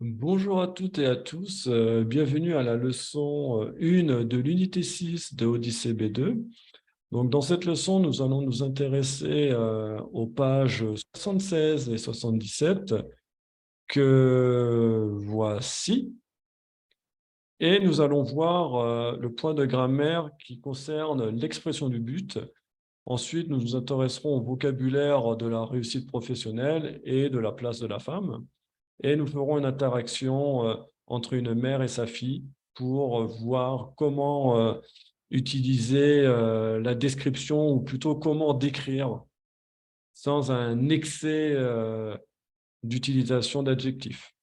Bonjour à toutes et à tous, bienvenue à la leçon 1 de l'unité 6 de Odyssée B2. Donc, dans cette leçon, nous allons nous intéresser aux pages 76 et 77 que voici. Et nous allons voir le point de grammaire qui concerne l'expression du but. Ensuite, nous nous intéresserons au vocabulaire de la réussite professionnelle et de la place de la femme. Et nous ferons une interaction entre une mère et sa fille pour voir comment utiliser la description, ou plutôt comment décrire sans un excès d'utilisation d'adjectifs.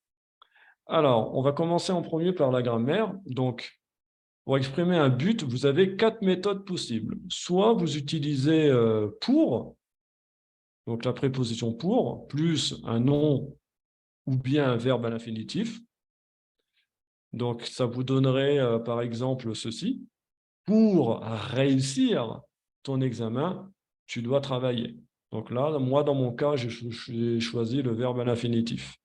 Alors, on va commencer en premier par la grammaire. Donc, pour exprimer un but, vous avez 4 méthodes possibles. Soit vous utilisez pour, donc la préposition pour, plus un nom ou bien un verbe à l'infinitif. Donc, ça vous donnerait, par exemple, ceci. Pour réussir ton examen, tu dois travailler. Donc là, moi, dans mon cas, j'ai choisi le verbe à l'infinitif.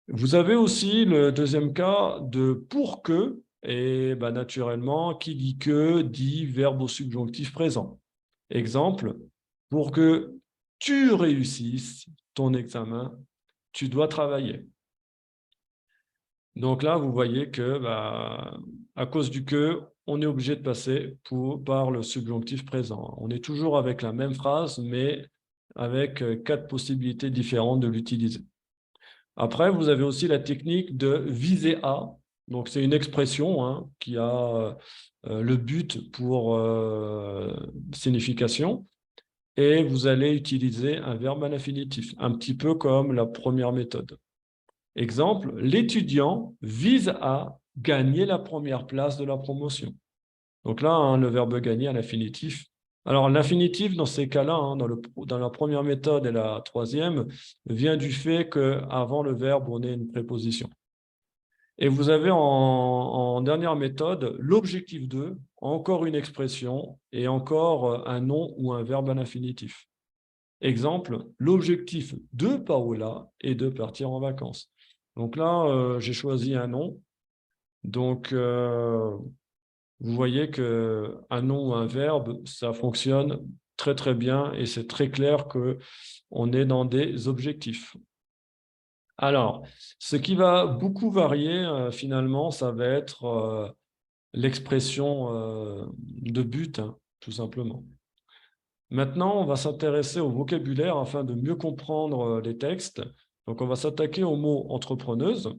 Vous avez aussi le deuxième cas de pour que, et ben, naturellement, qui dit que dit verbe au subjonctif présent. Exemple, pour que tu réussisses ton examen, tu dois travailler. Donc là, vous voyez que, bah, à cause du que, on est obligé de passer par le subjonctif présent. On est toujours avec la même phrase, mais avec 4 possibilités différentes de l'utiliser. Après, vous avez aussi la technique de viser à. Donc, c'est une expression qui a le but pour signification. Et vous allez utiliser un verbe à l'infinitif, un petit peu comme la première méthode. Exemple, l'étudiant vise à gagner la première place de la promotion. Donc là, le verbe gagner à l'infinitif. Alors, l'infinitif, dans ces cas-là, dans la première méthode et la troisième, vient du fait qu'avant le verbe, on ait une préposition. Et vous avez en dernière méthode l'objectif de, encore une expression et encore un nom ou un verbe à l'infinitif. Exemple, l'objectif de Paola est de partir en vacances. Donc là, j'ai choisi un nom. Donc, vous voyez qu'un nom ou un verbe, ça fonctionne très très bien et c'est très clair qu'on est dans des objectifs. Alors, ce qui va beaucoup varier finalement, ça va être l'expression de but, tout simplement. Maintenant, on va s'intéresser au vocabulaire afin de mieux comprendre les textes. Donc, on va s'attaquer au mot entrepreneuse,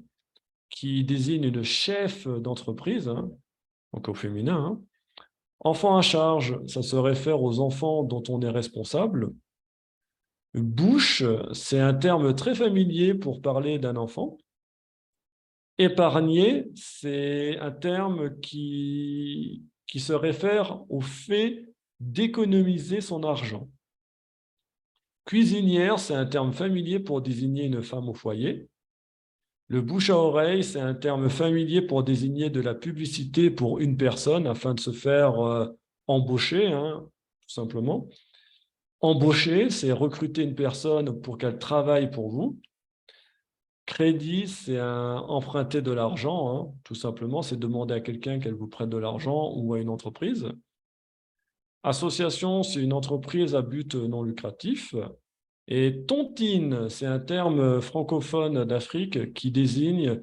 qui désigne une chef d'entreprise, donc au féminin. Enfant à charge, ça se réfère aux enfants dont on est responsable. Bouche, c'est un terme très familier pour parler d'un enfant. Épargner, c'est un terme qui se réfère au fait d'économiser son argent. Cuisinière, c'est un terme familier pour désigner une femme au foyer. Le bouche à oreille, c'est un terme familier pour désigner de la publicité pour une personne afin de se faire embaucher, tout simplement. Embaucher, c'est recruter une personne pour qu'elle travaille pour vous. Crédit, c'est emprunter de l'argent, tout simplement, c'est demander à quelqu'un qu'elle vous prête de l'argent ou à une entreprise. Association, c'est une entreprise à but non lucratif. Et tontine, c'est un terme francophone d'Afrique qui désigne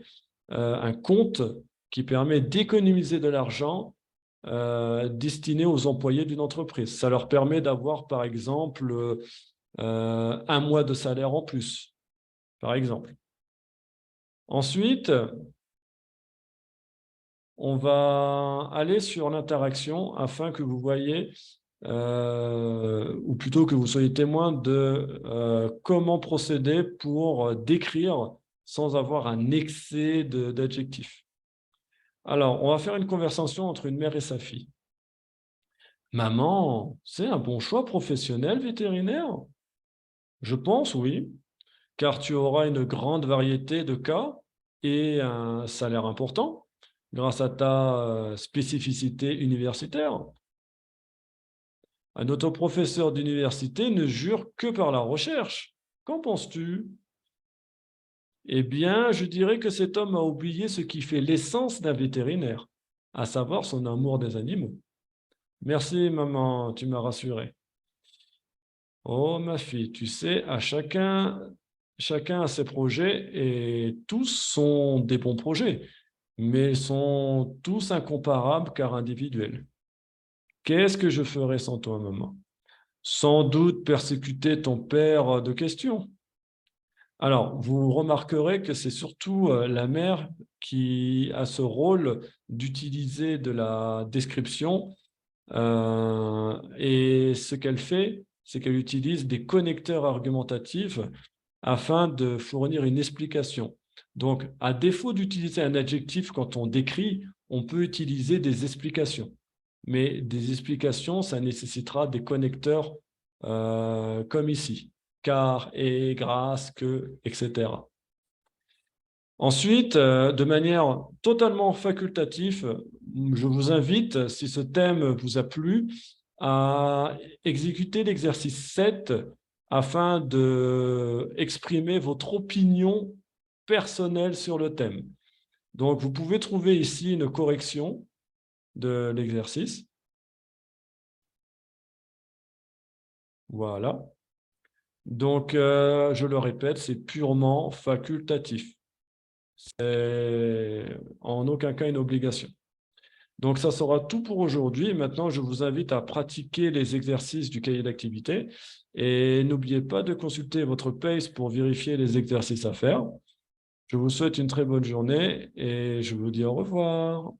un compte qui permet d'économiser de l'argent destiné aux employés d'une entreprise. Ça leur permet d'avoir, par exemple, un mois de salaire en plus, par exemple. Ensuite, on va aller sur l'interaction afin que vous voyez, ou plutôt que vous soyez témoin de comment procéder pour décrire sans avoir un excès d'adjectifs. Alors, on va faire une conversation entre une mère et sa fille. Maman, c'est un bon choix professionnel vétérinaire? Je pense, oui, car tu auras une grande variété de cas et un salaire important grâce à ta spécificité universitaire. Un autre professeur d'université ne jure que par la recherche. Qu'en penses-tu? Eh bien, je dirais que cet homme a oublié ce qui fait l'essence d'un vétérinaire, à savoir son amour des animaux. Merci, maman, tu m'as rassuré. Oh, ma fille, tu sais, chacun a ses projets et tous sont des bons projets, mais ils sont tous incomparables car individuels. Qu'est-ce que je ferais sans toi, maman? Sans doute persécuter ton père de questions. Alors, vous remarquerez que c'est surtout la mère qui a ce rôle d'utiliser de la description. Et ce qu'elle fait, c'est qu'elle utilise des connecteurs argumentatifs afin de fournir une explication. Donc, à défaut d'utiliser un adjectif quand on décrit, on peut utiliser des explications. Mais des explications, ça nécessitera des connecteurs comme ici, car, et, grâce, que, etc. Ensuite, de manière totalement facultative, je vous invite, si ce thème vous a plu, à exécuter l'exercice 7 afin d'exprimer votre opinion personnelle sur le thème. Donc, vous pouvez trouver ici une correction de l'exercice. Voilà. Donc, je le répète, c'est purement facultatif. C'est en aucun cas une obligation. Donc, ça sera tout pour aujourd'hui. Maintenant, je vous invite à pratiquer les exercices du cahier d'activité et n'oubliez pas de consulter votre PACE pour vérifier les exercices à faire. Je vous souhaite une très bonne journée et je vous dis au revoir.